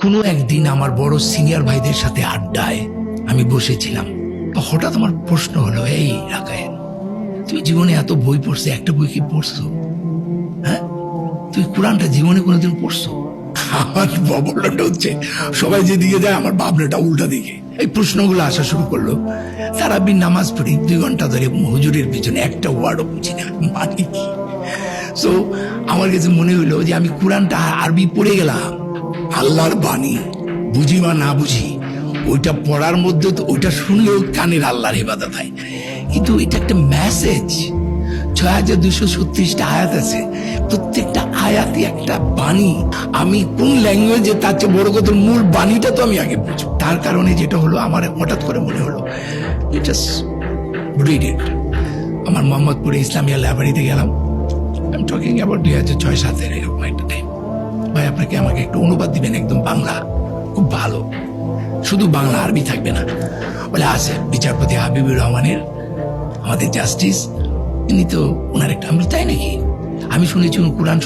কোনো একদিন আমার বড় সিনিয়র ভাইদের সাথে আড্ডায় আমি বসেছিলাম, তো হঠাৎ আমার প্রশ্ন হলো, এই রাকায়েত, তুই জীবনে এত বই পড়ছে, একটা বই কি পড়ছো? হ্যাঁ, তুই কোরআনটা জীবনে কোনোদিন পড়ছো? আমার ববলটা হচ্ছে, সবাই যেদিকে যায় আমার ভাবনাটা উল্টা দিকে। এই প্রশ্নগুলো আসা শুরু করলো। তারাবির নামাজ পড়ি 2 ঘন্টা ধরে, হুজুরের পিছনে একটা ওয়ার্ডও বুঝি না মানে কি। সো আমার কাছে মনে হইলো যে আমি কোরআনটা আরবি পড়ে গেলাম, আল্লাহর বাণী, বুঝি বা না বুঝি, ওইটা পড়ার মধ্যে তো ওইটা শুনলেও কানের আল্লাহর ইবাদত হয়, কিন্তু এটা একটা মেসেজ। 6236টা আয়াত আছে, প্রত্যেকটা আয়াতই একটা বাণী। আমি কোন ল্যাঙ্গুয়েজে, তার চেয়ে বড় কথা মূল বাণীটা তো আমি আগে বুঝবো। তার কারণে যেটা হলো, আমার হঠাৎ করে মনে হলো, আমার মোহাম্মদপুরে ইসলামিয়া লাইব্রেরিতে গেলাম। আমি টকিং অ্যাবাউট 2006-07 এরকম একটা টাইম। ভাই, আপনাকে আমাকে একটু অনুবাদ দিবেন, একদম বাংলা, খুব ভালো, শুধু বাংলা, আরবি থাকবে না। বলে আছে বিচারপতি হাবিবুর রহমানের, আমাদের জাস্টিস, ইনি তো ওনার একটা। আমি তাই নাকি? আমি শুনেছি কোরআন